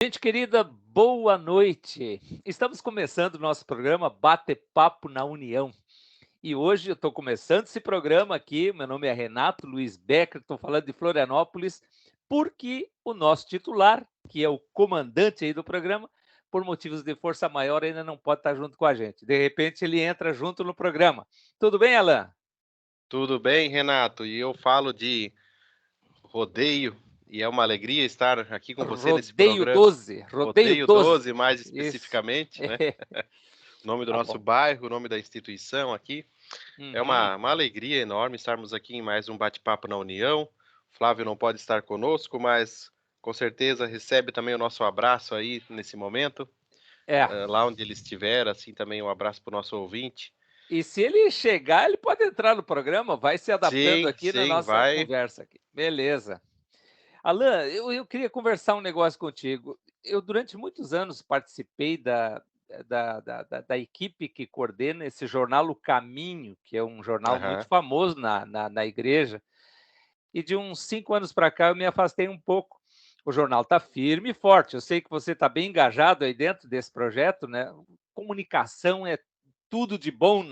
Gente querida, boa noite. Estamos começando o nosso programa Bate-Papo na União. E hoje eu estou começando esse programa aqui. Meu nome é Renato Luiz Becker, estou falando de Florianópolis, porque o nosso titular, que é o comandante aí do programa, por motivos de força maior, ainda não pode estar junto com a gente. De repente, ele entra junto no programa. Tudo bem, Alain? Tudo bem, Renato? E eu falo de rodeio, e é uma alegria estar aqui com você nesse Rodeio programa. 12, Rodeio Rodeio 12. 12, mais Isso. especificamente, né? O nome do Tá nosso bom. bairro, o nome da instituição aqui. É Uhum. uma alegria enorme estarmos aqui em mais um bate-papo na União. Flávio não pode estar conosco, mas com certeza recebe também o nosso abraço aí nesse momento, É. lá onde ele estiver, assim também um abraço para o nosso ouvinte. E se ele chegar, ele pode entrar no programa, vai se adaptando Sim, aqui na sim, nossa vai. conversa aqui. Beleza. Alain, eu queria conversar um negócio contigo. Eu, durante muitos anos, participei da equipe que coordena esse jornal O Caminho, que é um jornal muito Aham. famoso na igreja, e de uns 5 anos para cá eu me afastei um pouco. O jornal está firme e forte. Eu sei que você está bem engajado aí dentro desse projeto, né? Comunicação é tudo de bom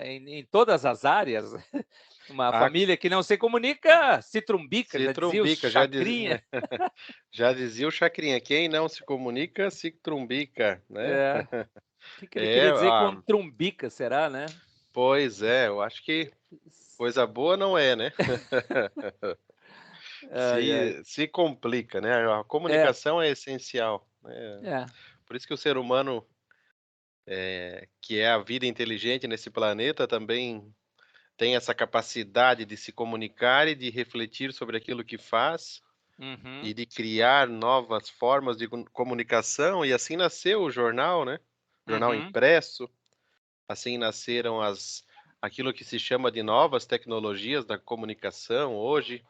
em todas as áreas. Uma Ah, família que não se comunica se trumbica, se já dizia o trumbica, já Chacrinha. dizia. Já dizia o Chacrinha, quem não se comunica se trumbica, né? É. O que ele É, queria dizer com trumbica, será, né? pois é, eu acho que coisa boa não é, né? Ai, ai. Se complica, né? A É, comunicação é essencial, né? é. Por isso que o ser humano, que é a vida inteligente nesse planeta, também tem essa capacidade de se comunicar e de refletir sobre aquilo que faz Uhum, e de criar novas formas de comunicação, e assim nasceu o jornal, né? Jornal uhum. impresso. Assim nasceram aquilo que se chama de novas tecnologias da comunicação hoje.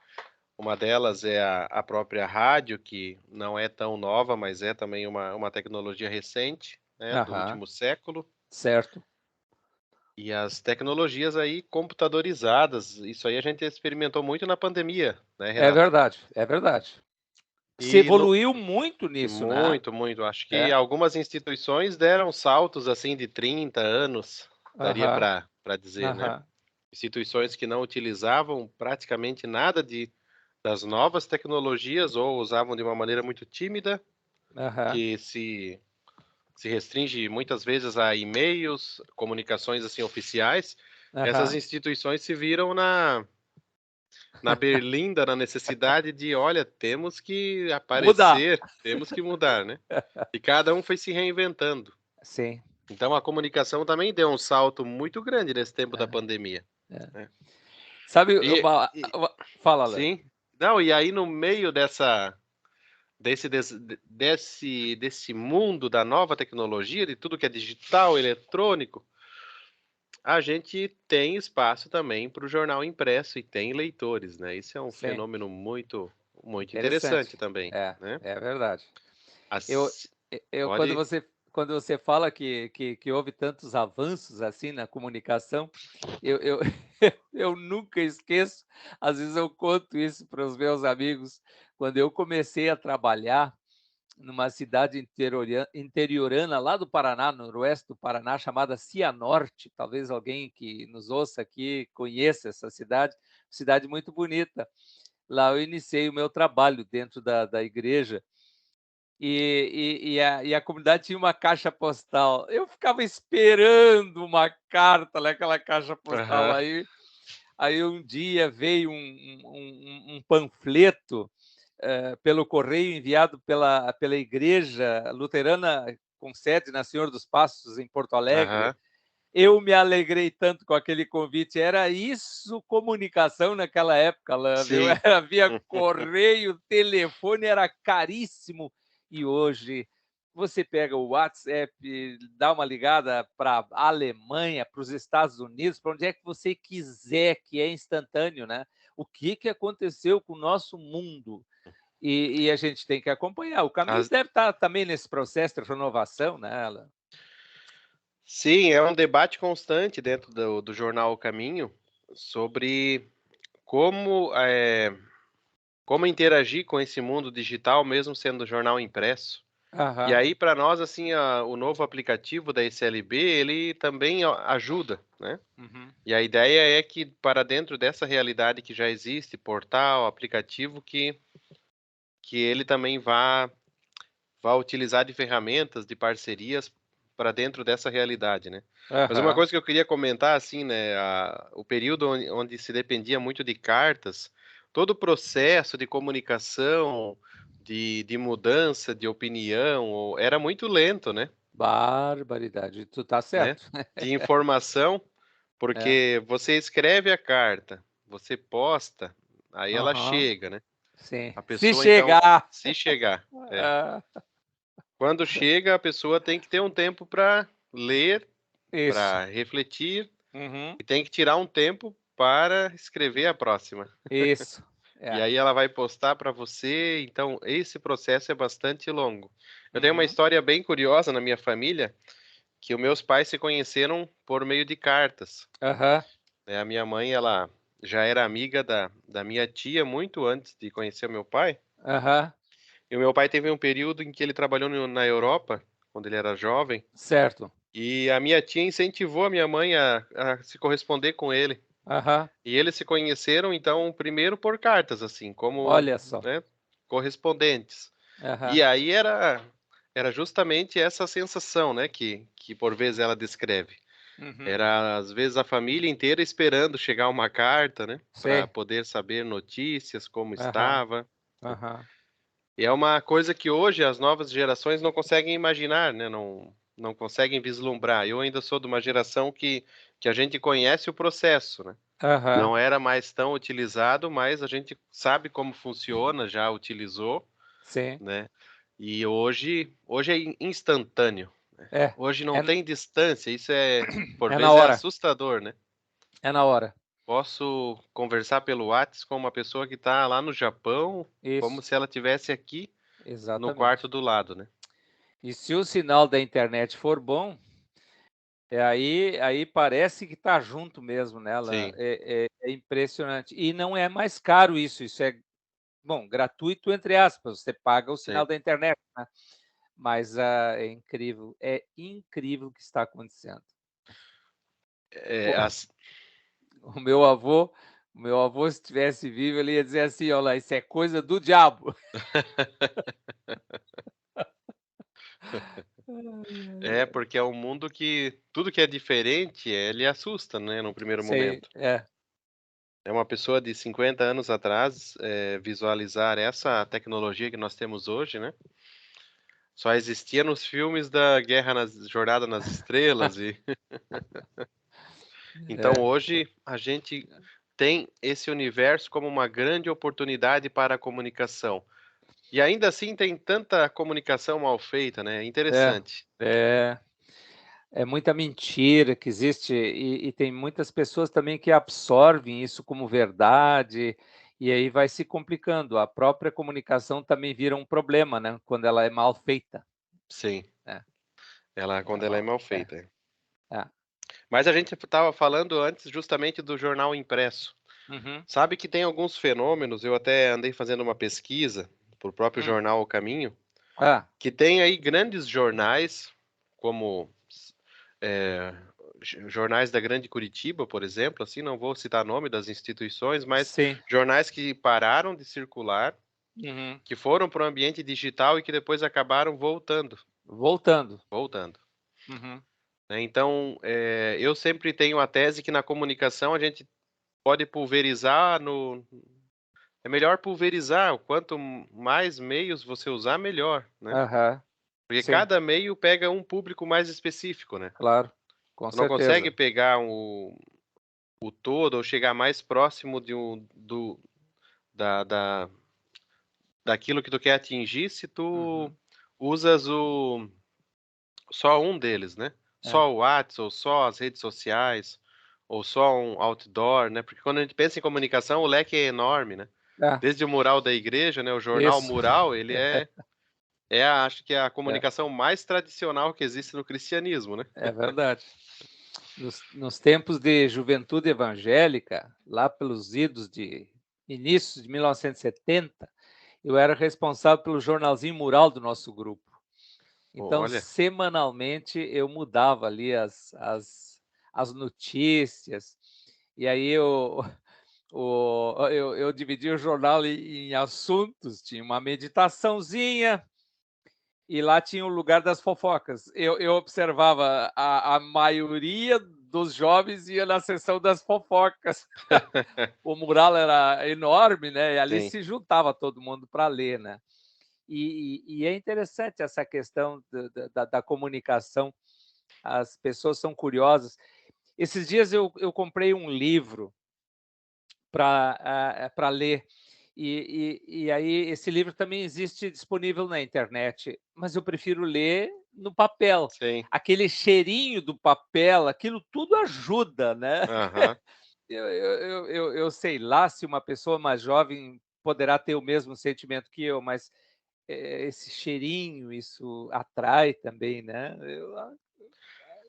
Uma delas é a própria rádio, que não é tão nova, mas é também uma tecnologia recente, né, do Aham, último século. certo. E as tecnologias aí computadorizadas, isso aí a gente experimentou muito na pandemia, né, É Renato? verdade, é verdade. Se E no, evoluiu muito nisso, né? muito, muito. Acho que É. algumas instituições deram saltos assim de 30 anos, daria Aham, para dizer, né? aham, Instituições que não utilizavam praticamente nada das novas tecnologias ou usavam de uma maneira muito tímida, aham, que se restringe muitas vezes a e-mails, comunicações assim oficiais. Essas aham. instituições se viram na berlinda, na necessidade de, olha, temos que Mudar. aparecer, temos que mudar, né? E cada um foi se reinventando. Sim. Então a comunicação também deu um salto muito grande nesse tempo da É, pandemia, é. né? Sabe E, e fala, Alain. sim, não, e aí no meio desse mundo da nova tecnologia, de tudo que é digital, eletrônico, a gente tem espaço também para o jornal impresso e tem leitores, né? Isso é um Sim, fenômeno muito, muito interessante interessante. também, É, né? é verdade. Eu As- eu Pode. quando você fala que houve tantos avanços, assim, na comunicação, eu eu nunca esqueço, às vezes eu conto isso para os meus amigos, quando eu comecei a trabalhar numa cidade interiorana lá do Paraná, no noroeste do Paraná, chamada Cianorte. Talvez alguém que nos ouça aqui conheça essa cidade muito bonita. Lá eu iniciei o meu trabalho dentro da igreja e a comunidade tinha uma caixa postal. Eu ficava esperando uma carta naquela caixa postal. Aham. Aí um dia veio um panfleto pelo correio enviado pela igreja luterana com sede na Senhor dos Passos, em Porto Alegre. Aham. Eu me alegrei tanto com aquele convite. Era isso comunicação naquela época, Alain, viu? Sim. Era via correio, telefone era caríssimo. E hoje você pega o WhatsApp, dá uma ligada para a Alemanha, para os Estados Unidos, para onde é que você quiser, que é instantâneo, né? O que aconteceu com o nosso mundo? E a gente tem que acompanhar. O caminho As- deve estar também nesse processo de renovação, né, Alain? Sim, é um debate constante dentro do jornal O Caminho sobre como, como interagir com esse mundo digital, mesmo sendo jornal impresso. E Aham. aí, para nós, assim, o novo aplicativo da SLB, ele também ajuda, né? Uhum. E a ideia é que, para dentro dessa realidade que já existe, portal, aplicativo, que ele também vá utilizar de ferramentas, de parcerias para dentro dessa realidade, né? Mas uma Aham. coisa que eu queria comentar, assim, né, o período onde se dependia muito de cartas, todo o processo de comunicação, de mudança de opinião, era muito lento, Barbaridade, tu tá né? certo. De informação, É. porque você escreve a carta, você posta, aí ela Aham. chega, né? Sim. A Se pessoa, então, chegar. se chegar, Ah, quando chega, a pessoa tem que ter um tempo para ler, isso. para refletir Uhum. e tem que tirar um tempo para escrever a próxima. Isso. E É. aí ela vai postar para você, então esse processo é bastante longo. Eu tenho uma Uhum. história bem curiosa na minha família, que os meus pais se conheceram por meio de cartas. Aham. A minha mãe, ela já era amiga da minha tia muito antes de conhecer o meu pai. Aham. E o meu pai teve um período em que ele trabalhou na Europa, quando ele era jovem, Certo. e a minha tia incentivou a minha mãe a se corresponder com ele. Aham. E eles se conheceram, então, primeiro por cartas, assim, como, Olha só. né, correspondentes. Aham. E aí era justamente essa sensação, né, que por vezes ela descreve. Uhum. Era, às vezes, a família inteira esperando chegar uma carta, né, para Sei. poder saber notícias, como Aham. estava. Aham. E é uma coisa que hoje as novas gerações não conseguem imaginar, né, não conseguem vislumbrar. Eu ainda sou de uma geração que a gente conhece o processo, né? Aham. Não era mais tão utilizado, mas a gente sabe como funciona, já utilizou, Sim. né? E hoje é instantâneo. É. Hoje não É, tem distância, isso por é na vezes é hora. assustador, né? É na hora. Posso conversar pelo WhatsApp com uma pessoa que está lá no Japão, como Isso. se ela estivesse aqui no quarto Exatamente. do lado, né? E se o sinal da internet for bom, aí parece que está junto mesmo nela. Sim, É impressionante. E não é mais caro isso. Isso é, bom, gratuito entre aspas. Você paga o sim. sinal da internet, né? Mas é incrível o que está acontecendo. É, O, o meu avô, o meu avô, se estivesse vivo, ele ia dizer assim: olha lá, isso é coisa do diabo. porque é um mundo que tudo que é diferente, ele assusta, né, no primeiro Sei, momento. é, É uma pessoa de 50 anos atrás, visualizar essa tecnologia que nós temos hoje, né? Só existia nos filmes da Jornada nas Estrelas e então é, hoje a gente tem esse universo como uma grande oportunidade para a comunicação. E ainda assim tem tanta comunicação mal feita, né? É é, interessante. é. É muita mentira que existe e tem muitas pessoas também que absorvem isso como verdade, e aí vai se complicando. A própria comunicação também vira um problema, né, quando ela é mal feita, Sim, né. quando ela é mal feita. É. É. Mas a gente estava falando antes justamente do jornal impresso. Uhum. Sabe que tem alguns fenômenos, eu até andei fazendo uma pesquisa para o próprio Hum. jornal O Caminho, Ah, que tem aí grandes jornais, como eh, jornais da Grande Curitiba, por exemplo, assim, não vou citar nome das instituições, mas sim. jornais que pararam de circular, Uhum. que foram para o ambiente digital e que depois acabaram Voltando. voltando. Uhum. Né? Então, eu sempre tenho a tese que na comunicação a gente pode pulverizar no. É melhor pulverizar, quanto mais meios você usar, melhor, né? Aham. Porque Sim, cada meio pega um público mais específico, né? claro, com Tu não consegue certeza. pegar o todo ou chegar mais próximo da, da, daquilo que tu quer atingir se tu Uhum. usas só um deles, né? É. Só o WhatsApp, ou só as redes sociais, ou só um outdoor, né? Porque quando a gente pensa em comunicação, o leque é enorme, né? É, Desde o mural da igreja, né? O jornal isso. mural, ele acho que é a É, comunicação mais tradicional que existe no cristianismo, né? é verdade. nos tempos de juventude evangélica, lá pelos idos de inícios de 1970, eu era responsável pelo jornalzinho mural do nosso grupo. Então, Olha, semanalmente, eu mudava ali as notícias, e aí eu dividia o jornal em assuntos, tinha uma meditaçãozinha, e lá tinha o lugar das fofocas. Eu observava a maioria dos jovens ia na sessão das fofocas. O mural era enorme, né? E ali sim. se juntava todo mundo para ler, né? E é interessante essa questão da comunicação. As pessoas são curiosas. Esses dias eu comprei um livro para ler. E aí esse livro também existe disponível na internet, mas eu prefiro ler no papel. Sim. Aquele cheirinho do papel, aquilo tudo ajuda, né? Aham. Eu sei lá se uma pessoa mais jovem poderá ter o mesmo sentimento que eu, mas esse cheirinho, isso atrai também, né?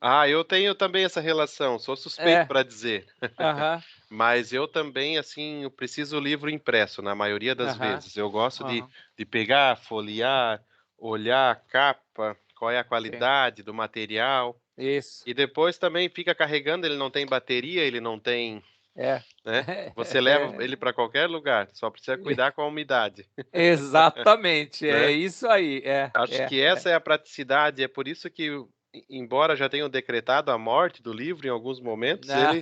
Ah, eu tenho também essa relação, sou suspeito É, para dizer. aham, Mas eu também, assim, eu preciso livro impresso, na maioria das aham, vezes. Eu gosto aham, de pegar, folhear, olhar a capa, qual é a sim, qualidade do material. isso, E depois também fica carregando, ele não tem bateria, ele não tem, é. né? Você leva ele para qualquer lugar, só precisa cuidar com a umidade, Exatamente, é né? isso aí, Acho que essa é a praticidade, é por isso que, embora já tenham decretado a morte do livro em alguns momentos, não,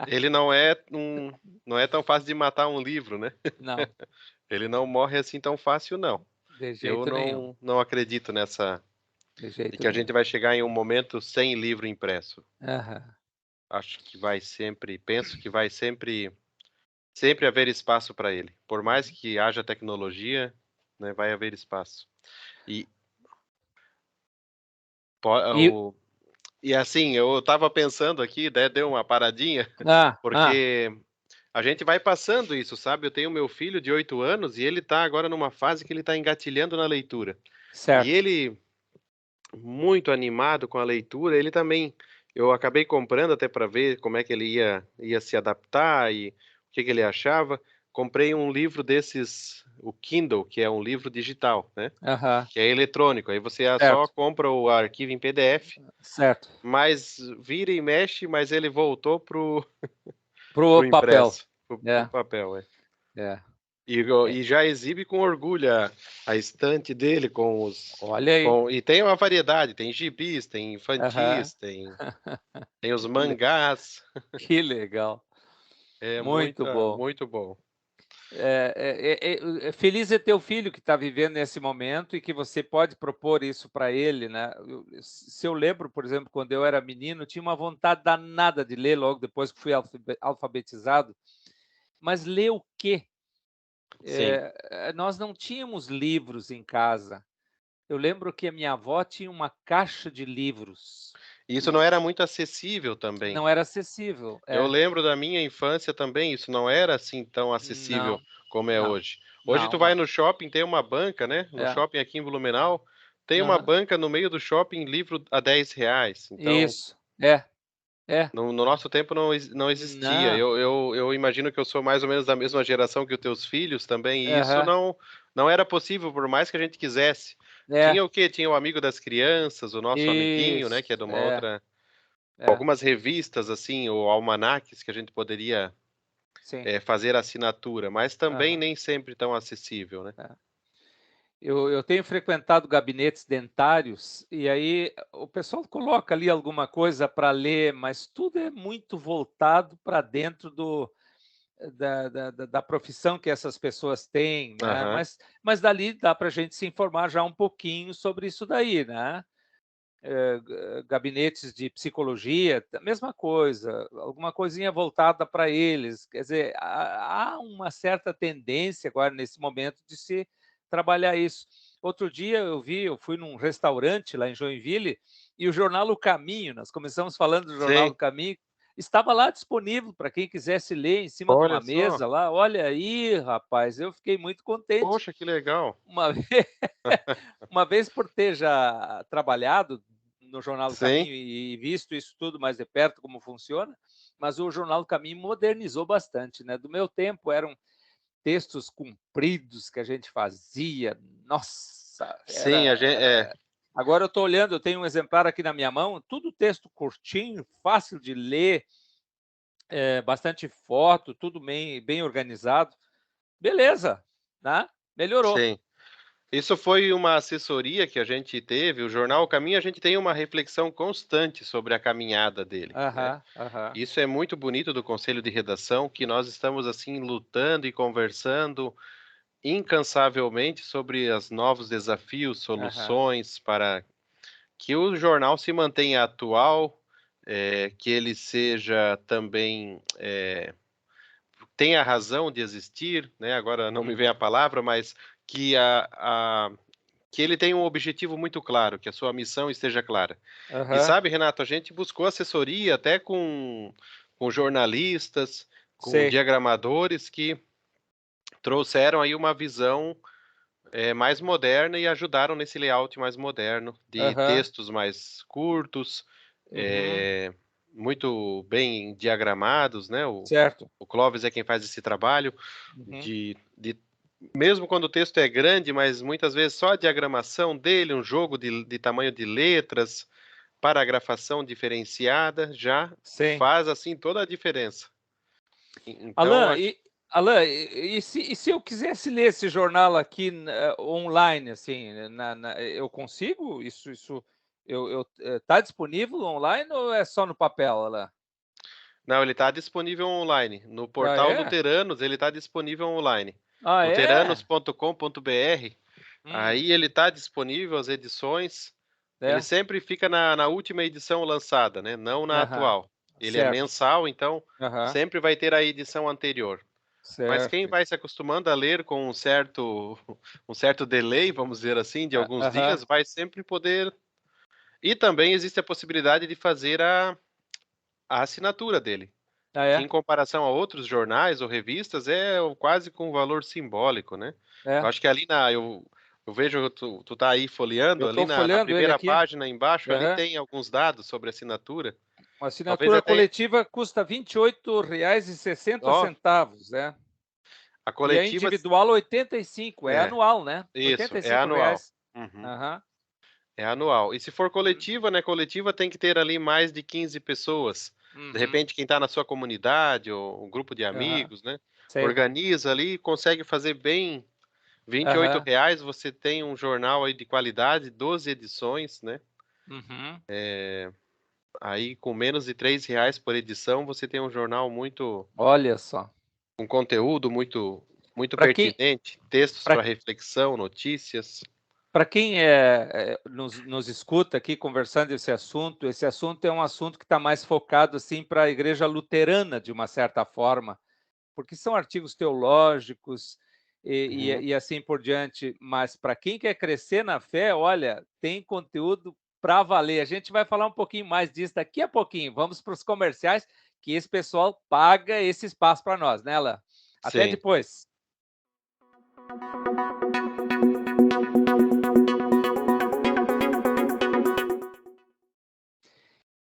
ele não é tão fácil de matar um livro, né? não, Ele não morre assim tão fácil, não. de Eu jeito nenhum, não acredito de de jeito que a gente nenhum. vai chegar em um momento sem livro impresso. Aham. Acho que vai sempre, penso que vai sempre haver espaço para ele. Por mais Uhum. que haja tecnologia, né, vai haver espaço. E, E o, e assim, eu estava pensando aqui, né, deu uma paradinha, ah, ah, porque a gente vai passando isso, sabe? Eu tenho meu filho de 8 anos e ele está agora numa fase que ele está engatilhando na leitura. E certo. ele, muito animado com a leitura, ele também, eu acabei comprando até para ver como é que ele ia se adaptar e o que que ele achava. Comprei um livro desses, o Kindle, que é um livro digital, né? Aham, Que é eletrônico. Aí você só certo, compra o arquivo em PDF, certo. mas vira e mexe, mas ele voltou Pro pro papel. impresso, pro É, papel, é. é, E é. já exibe com orgulho a estante dele Olha aí. e tem uma variedade, tem gibis, tem Aham. infantis, tem os mangás, Que legal. é Muito bom. muito bom. Feliz é teu filho que está vivendo nesse momento e que você pode propor isso para ele, né? Se eu lembro, por exemplo, quando eu era menino, tinha uma vontade danada de ler logo depois que fui alfabetizado, mas ler o quê? Sim. Nós não tínhamos livros em casa. Eu lembro que a minha avó tinha uma caixa de livros. E isso E não era muito acessível também. não era acessível. Eu É, lembro da minha infância também, isso não era assim tão acessível não, como é não, hoje. Hoje tu não, vai não. no shopping, tem uma banca, né? No É, shopping aqui em Blumenau, tem uma aham. banca no meio do shopping, livro a R$ 10. Então, Isso. É. no nosso tempo não existia. Não. Eu imagino que eu sou mais ou menos da mesma geração que os teus filhos também, e isso Aham. não era possível, por mais que a gente quisesse. É. Tinha o quê? Tinha o Amigo das Crianças, o Nosso Amiguinho, né? Que é Isso. de uma outra. É. Algumas revistas, assim, ou almanaques que a gente poderia Sim. fazer assinatura, mas também Aham. nem sempre tão acessível, né? É. Eu tenho frequentado gabinetes dentários e aí o pessoal coloca ali alguma coisa para ler, mas tudo é muito voltado para dentro da profissão que essas pessoas têm, né? Aham, Mas dali dá para a gente se informar já um pouquinho sobre isso daí, né? Gabinetes de psicologia, a mesma coisa, alguma coisinha voltada para eles. Quer dizer, há uma certa tendência agora, nesse momento, de se trabalhar isso. Outro dia eu fui num restaurante lá em Joinville e o jornal O Caminho, nós começamos falando do jornal sim, O Caminho, estava lá disponível para quem quisesse ler em cima de olha uma só, mesa lá. Olha aí, rapaz, eu fiquei muito contente. poxa, que legal. Uma vez, uma vez por ter já trabalhado no Jornal do Sim, Caminho e visto isso tudo mais de perto, como funciona, mas o Jornal do Caminho modernizou bastante, né? Do meu tempo eram textos compridos que a gente fazia, nossa, sim, Agora eu estou olhando, eu tenho um exemplar aqui na minha mão, tudo texto curtinho, fácil de ler, bastante foto, tudo bem organizado. Beleza, né? Melhorou. sim. Isso foi uma assessoria que a gente teve, o Jornal O Caminho, a gente tem uma reflexão constante sobre a caminhada dele, né? Aham, aham, Isso é muito bonito do Conselho de Redação, que nós estamos assim lutando e conversando incansavelmente sobre os novos desafios, aham, soluções para que o jornal se mantenha atual, que ele seja também tenha razão de existir, né? Agora não me vem a palavra, mas que que ele tenha um objetivo muito claro, que a sua missão esteja clara. E aham, sabe, Renato, a gente buscou assessoria até com jornalistas, com sei, diagramadores que trouxeram aí uma visão mais moderna e ajudaram nesse layout mais moderno, de aham, textos mais curtos, uhum, é, muito bem diagramados, né? certo, O Clóvis é quem faz esse trabalho uhum, de mesmo quando o texto é grande, mas muitas vezes só a diagramação dele, um jogo de tamanho de letras, paragrafação diferenciada, já sei. faz assim toda a diferença. Então, Alain, e se eu quisesse ler esse jornal aqui online, assim, eu consigo? Tá disponível online ou é só no papel, Alain? não, ele está disponível online. No Ah, portal é? Luteranos, ele está disponível online. Ah, é? Luteranos.com.br, Hum, aí ele está disponível, as edições. Ele é. sempre fica na última edição lançada, né? Não na Aham, atual. Ele é certo. mensal, então Aham, sempre vai ter a edição anterior. Mas quem certo. vai se acostumando a ler com um certo delay, vamos dizer assim, de alguns Aham. dias, vai sempre poder. E também existe a possibilidade de fazer a assinatura dele, Ah, que em é? comparação a outros jornais ou revistas é quase com um valor simbólico, né? Eu É. acho que ali eu vejo tu tá aí Eu folheando ali estou na folheando ele primeira aqui. página embaixo ali Aham. tem alguns dados sobre assinatura. Uma Talvez assinatura até, coletiva custa ó, R$ 28,60, é. a E a coletiva, individual 85, é é, anual, né? isso, oitenta e é cinco anual. reais. Uhum. Aham. É anual. E se for Hum, coletiva, né? Coletiva tem que ter ali mais de 15 pessoas. De uhum. repente, quem está na sua comunidade ou um grupo de Aham. amigos, né? Sei. Organiza ali, consegue fazer bem. R$ 28, Aham. você tem um jornal aí de qualidade, 12 edições, né? Uhum. Aí com menos de R$ 3 por edição, você tem um jornal muito Olha só. com conteúdo muito Para quem pertinente, textos para pra reflexão, notícias. pra quem, nos escuta aqui conversando esse assunto é um assunto que está mais focado, assim, para a igreja luterana, de uma certa forma, porque são artigos teológicos Uhum. e assim por diante, mas para quem quer crescer na fé, olha, tem conteúdo para valer. A gente vai falar um pouquinho mais disso daqui a pouquinho. Vamos para os comerciais, que esse pessoal paga esse espaço para nós, né, Alan? Até Sim. depois.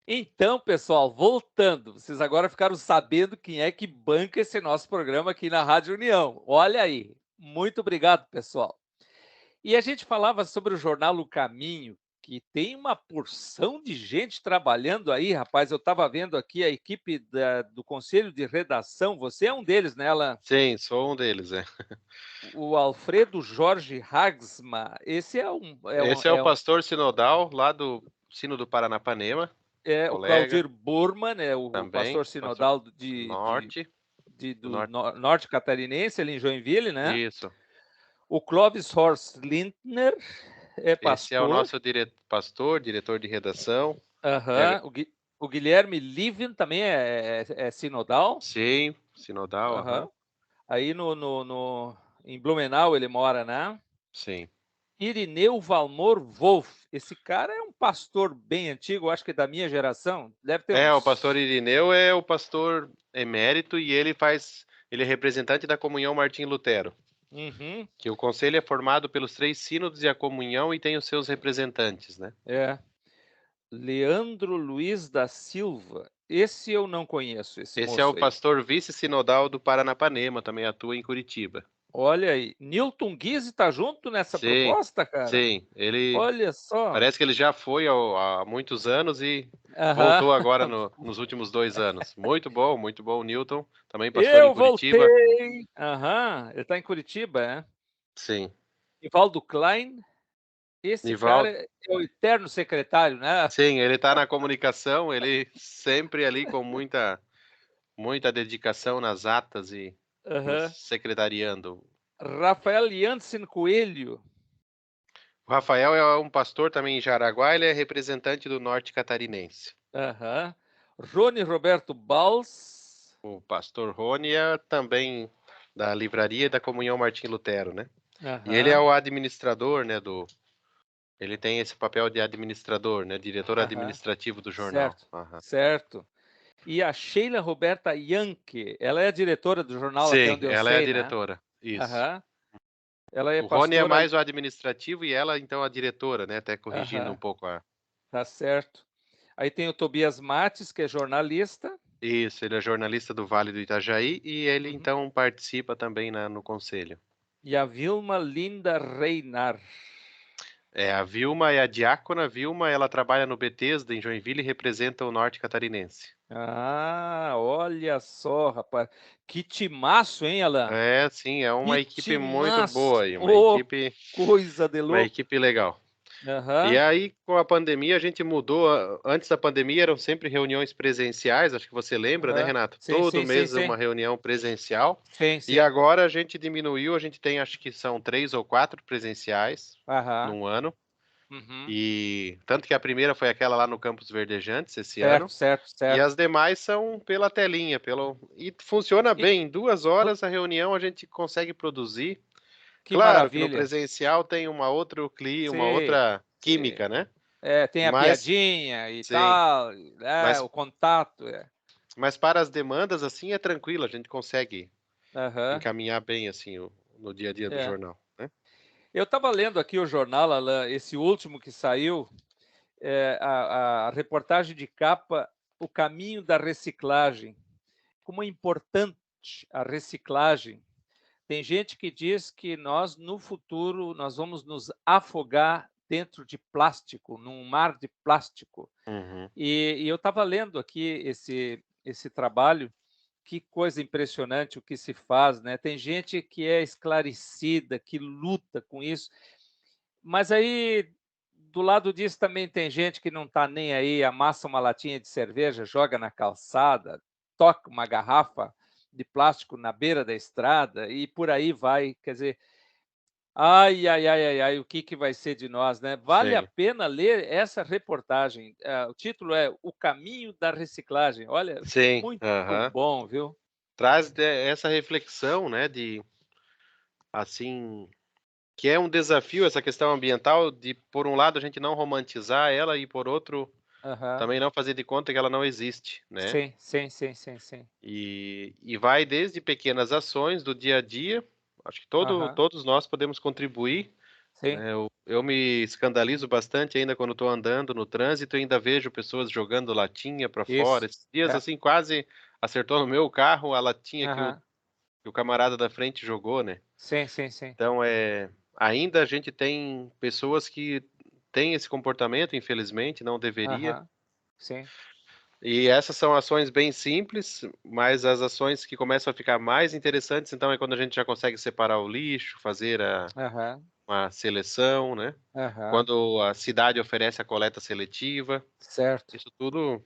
Então, pessoal, voltando, vocês agora ficaram sabendo quem é que banca esse nosso programa aqui na Rádio União. Olha aí. Muito obrigado, pessoal. E a gente falava sobre o jornal O Caminho, que tem uma porção de gente trabalhando aí, rapaz. Eu estava vendo aqui a equipe do Conselho de Redação, você é um deles, né, Alan? Sim, sou um deles, é. O Alfredo Jorge Hagsma, esse Esse é o pastor sinodal lá do Sino do Paranapanema, é o colega Claudir Burman, é o também, pastor pastor sinodal do norte, do do norte. norte catarinense, ali em Joinville, né? Isso. O Clovis Horst Lindner é Esse é o pastor. nosso pastor, diretor de redação. E Aham. O Guilherme Livin também é sinodal. sim, sinodal, aham. Aham. Aí em Blumenau ele mora, né? Sim. Irineu Valmor Wolff. Esse cara é um pastor bem antigo, acho que é da minha geração. Deve ter O pastor uns. Irineu é o pastor emérito e ele é representante da Comunhão Martim Lutero, Uhum, que o conselho é formado pelos 3 sínodos e a comunhão e tem os seus representantes, né? é. Leandro Luiz da Silva. Esse eu não conheço, esse Esse é o moço aí. pastor vice-sinodal do Paranapanema, também atua em Curitiba. Olha aí, Newton Guise está junto nessa Sim, proposta, cara? sim, ele Olha só. parece que ele já foi há muitos anos e Aham. voltou agora nos últimos 2 anos. Muito bom, Newton, também pastor em Eu Curitiba. voltei. Aham, ele está em Curitiba, é? Sim, Nivaldo Klein, esse cara Nivaldo, é o eterno secretário, né? sim, ele está na comunicação, ele sempre ali com muita dedicação nas atas e Aham. secretariando. Rafael Jansen Coelho. O Rafael é um pastor também em Jaraguá, ele é representante do norte catarinense. Aham. Rony Roberto Bals. O pastor Rony é também da Livraria da Comunhão Martim Lutero, né? E ele é Aham, o administrador, né, ele tem esse papel de administrador, né, diretor aham. administrativo do jornal. Certo, Aham. certo. E a Sheila Roberta Yanke, ela é a diretora do jornal, até Sim, onde eu ela é a sei, né? diretora. Isso. Aham. Ela é O Rony é pastora. mais o administrativo e ela, então, a diretora, né? Até corrigindo um Aham, pouco a. tá certo. Aí tem o Tobias Mates, que é jornalista. Isso, ele é jornalista do Vale do Itajaí e ele, Uhum. então, participa também no conselho. E a Vilma Linda Reinar. É, a Vilma é a diácona Vilma, ela trabalha no Bethesda, em Joinville, e representa o norte catarinense. Ah, olha só, rapaz. Que timaço, hein, Alan? É, sim, é uma Que equipe muito boa timaço! aí, Ô, coisa de uma louco. equipe legal. E Aham. aí, com a pandemia, a gente mudou. Antes da pandemia eram sempre reuniões presenciais, acho que você lembra, né, Aham. Renato? Sim, Todo sim, sim, mês sim. uma reunião presencial. Sim, E sim. agora a gente diminuiu, a gente tem, acho que são 3 ou 4 presenciais Aham. num ano. Uhum. E tanto que a primeira foi aquela lá no Campus Verdejantes esse Certo, ano. certo, E certo. as demais são pela telinha, e funciona E bem. Em duas vo horas a reunião a gente consegue produzir. que Claro que no maravilha. presencial tem uma Sim, outra sim. química, né? É, tem a Mas piadinha e sim, tal, né, mas o contato, é. mas para as demandas, assim, é tranquilo, a gente consegue Aham, encaminhar bem, assim, no dia a dia do é. jornal, né. Eu estava lendo aqui o jornal, Alan, esse último que saiu, a reportagem de capa, O Caminho da Reciclagem. Como é importante a reciclagem. Tem gente que diz que nós, no futuro, nós vamos nos afogar dentro de plástico, num mar de plástico. Uhum. E eu estava lendo aqui esse trabalho, que coisa impressionante o que se faz, né? Tem gente que é esclarecida, que luta com isso, mas aí do lado disso também tem gente que não está nem aí, amassa uma latinha de cerveja, joga na calçada, toca uma garrafa de plástico na beira da estrada e por aí vai. Quer dizer, ai, ai, ai, ai, ai, o que que vai ser de nós, né? Vale a Sim, pena ler essa reportagem. O título é O Caminho da Reciclagem. Olha, sim, muito aham. bom, viu? Traz essa reflexão, né, assim, que é um desafio essa questão ambiental de, por um lado, a gente não romantizar ela e, por outro, Aham. também não fazer de conta que ela não existe, né. Sim, sim, sim, sim, sim. E vai desde pequenas ações do dia a dia, acho que Aham. todos nós podemos contribuir, Sim. né. Eu me escandalizo bastante ainda quando estou andando no trânsito e ainda vejo pessoas jogando latinha para fora. Isso. Esses dias, É. assim, quase acertou no meu carro a latinha Aham. que o camarada da frente jogou, né. Sim, sim, sim. Então, ainda a gente tem pessoas que têm esse comportamento, infelizmente, não deveria. Aham. Sim. E essas são ações bem simples, mas as ações que começam a ficar mais interessantes, então, é quando a gente já consegue separar o lixo, fazer Aham. uma seleção, né. Aham. Quando a cidade oferece a coleta seletiva, Certo. isso tudo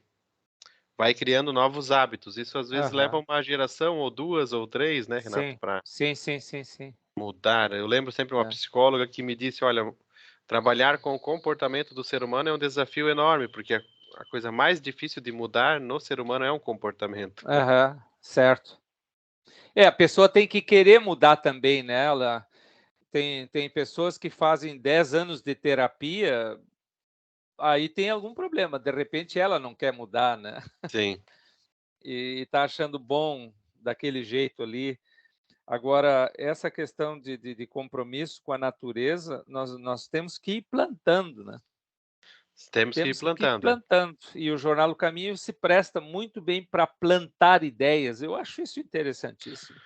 vai criando novos hábitos. Isso às vezes leva Aham. uma geração ou 2 ou 3, né, Renato, Sim. para Sim, sim, sim, sim. mudar. Eu lembro sempre uma É. psicóloga que me disse: "Olha, trabalhar com o comportamento do ser humano é um desafio enorme, porque a coisa mais difícil de mudar no ser humano é um comportamento". Aham. Certo. É, a pessoa tem que querer mudar também, né, ela tem pessoas que fazem 10 anos de terapia, aí tem algum problema, de repente ela não quer mudar, né, Sim, e está achando bom daquele jeito ali. Agora, essa questão de compromisso com a natureza, nós temos que ir plantando, né. Temos que ir Temos que ir plantando. plantando, e o Jornal O Caminho se presta muito bem para plantar ideias, eu acho isso interessantíssimo.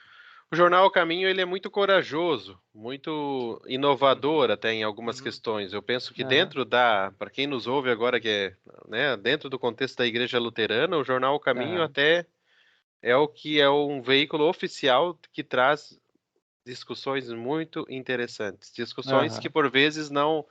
O jornal O Caminho, ele é muito corajoso, muito Uhum, inovador até em algumas uhum, questões. Eu penso que aham, dentro para quem nos ouve agora que é, né, dentro do contexto da Igreja Luterana, o jornal O Caminho aham. até é o que é um veículo oficial que traz discussões muito interessantes, discussões que Aham. por vezes não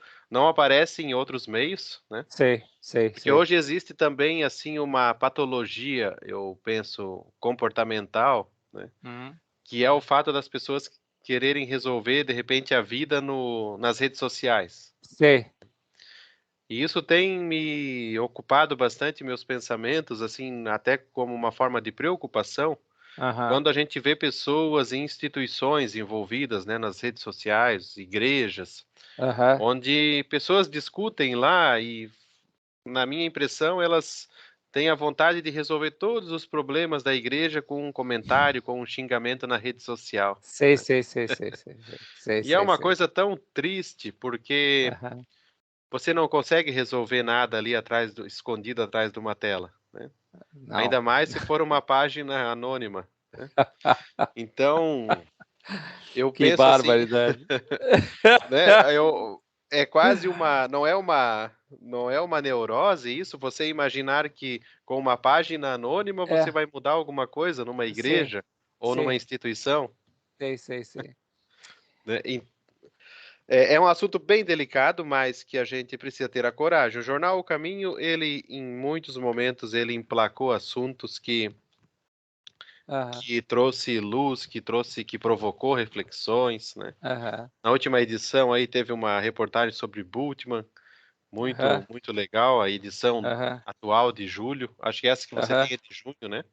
aparecem em outros meios, né? Sei, sei, Porque sei. hoje existe também assim uma patologia, eu penso, comportamental, né? Uhum, Que é o fato das pessoas quererem resolver, de repente, a vida no nas redes sociais. sei. E isso tem me ocupado bastante meus pensamentos, assim, até como uma forma de preocupação, Aham, quando a gente vê pessoas e instituições envolvidas, né, nas redes sociais, igrejas, aham. onde pessoas discutem lá e, na minha impressão, elas têm a vontade de resolver todos os problemas da igreja com um comentário, com um xingamento na rede social. Sei, sei, sei, sei, sei, sei, sei, E é sei, uma sei. coisa tão triste, porque Aham. você não consegue resolver nada ali atrás escondido atrás de uma tela, né. Não. Ainda mais se for uma página anônima, né. Então, eu Que penso assim, barbaridade. né, eu é quase uma não é uma neurose isso, você imaginar que com uma página anônima você É, vai mudar alguma coisa numa sim, igreja ou numa sim. instituição, Sei, sei, sei. né. É um assunto bem delicado, mas que a gente precisa ter a coragem. O jornal O Caminho, ele em muitos momentos, ele emplacou assuntos Aham, que trouxe luz, que provocou reflexões, né. aham, Na última edição aí teve uma reportagem sobre Bultmann, muito aham, muito legal, a edição aham, atual de julho, acho que essa que você aham. tem é de junho, né?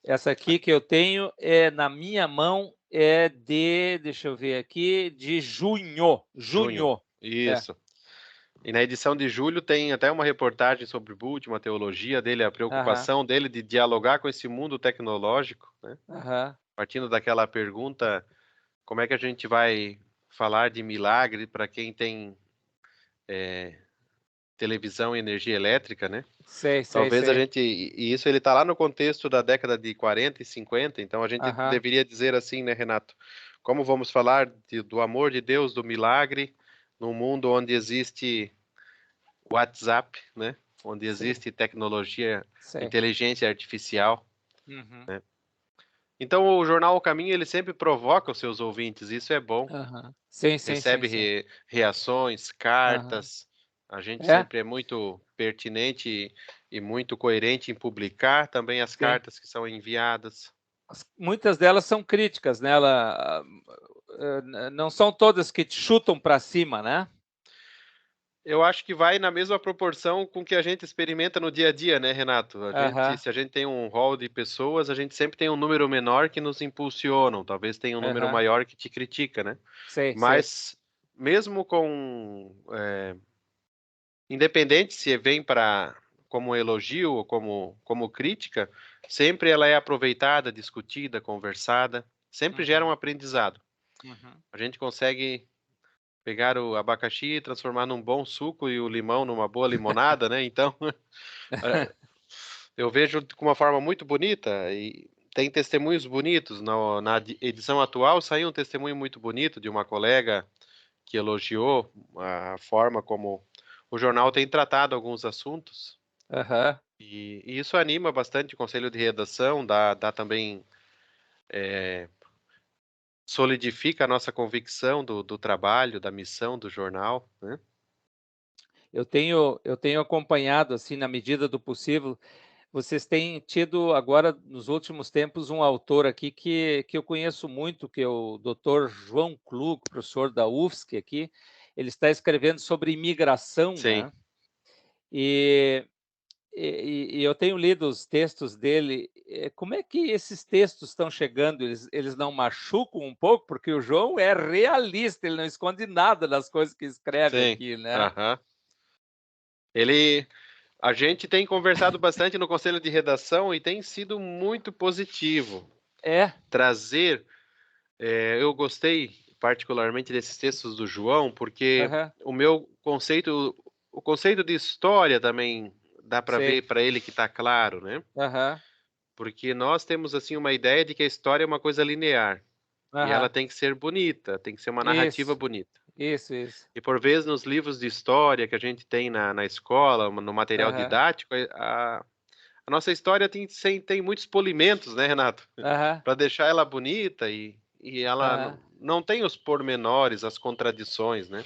Essa aqui que eu tenho é na minha mão, é de deixa eu ver aqui, de junho, Junho, junho. É. isso. E na edição de julho tem até uma reportagem sobre Bultmann, a teologia dele, a Aham, preocupação dele de dialogar com esse mundo tecnológico, né? aham. Partindo daquela pergunta, como é que a gente vai falar de milagre para quem tem televisão e energia elétrica, né? Sei, sei, Talvez a sei. gente, e isso ele está lá no contexto da década de 40 e 50, então a gente Aham. deveria dizer assim, né, Renato? Como vamos falar do amor de Deus, do milagre, num mundo onde existe WhatsApp, né? Onde Sei, existe tecnologia, sei. inteligência artificial, Uhum. né? Então o jornal O Caminho ele sempre provoca os seus ouvintes, isso é bom. Aham. Sim, sim, sim, Recebe sim. reações, Aham. cartas. A gente É, sempre é muito pertinente e muito coerente em publicar também as sim. cartas que são enviadas. Muitas delas são críticas, né, não são todas que te chutam para cima, né. Eu acho que vai na mesma proporção com que a gente experimenta no dia a dia, né, Renato? Aham, Se a gente tem um rol de pessoas, a gente sempre tem um número menor que nos impulsionam, talvez tenha um número aham. maior que te critica, né? Sei, sei. Mas mesmo com, independente se vem para como elogio ou como crítica, sempre ela é aproveitada, discutida, conversada, sempre gera um Uhum, aprendizado. uhum. A gente consegue pegar o abacaxi e transformar num bom suco e o limão numa boa limonada, né? Então, eu vejo com uma forma muito bonita e tem testemunhos bonitos. Na edição atual saiu um testemunho muito bonito de uma colega que elogiou a forma como o jornal tem tratado alguns assuntos. Aham. E isso anima bastante o conselho de redação, dá também, solidifica a nossa convicção do trabalho, da missão do jornal, né? Eu tenho acompanhado, assim, na medida do possível. Vocês têm tido agora, nos últimos tempos, um autor aqui que eu conheço muito, que é o doutor João Klug, professor da UFSC aqui. Ele está escrevendo sobre imigração, Sim. né, e e eu tenho lido os textos dele. Como é que esses textos estão chegando? Eles não machucam um pouco? Porque o João é realista, ele não esconde nada das coisas que escreve Sim. aqui, né. Aham. Ele A gente tem conversado bastante no conselho de redação e tem sido muito positivo. É. Trazer, eu gostei particularmente desses textos do João, porque Aham. o meu conceito o conceito de história também dá para Sei. ver para ele que está claro, né? Aham, Porque nós temos assim uma ideia de que a história é uma coisa linear e ela aham. tem que ser bonita, tem que ser uma narrativa Isso, bonita. isso. E por vezes nos livros de história que a gente tem na escola, no material Aham, didático, a nossa história tem muitos polimentos, né, Renato? aham, Para deixar ela bonita e ela aham. não tem os pormenores, as contradições, né?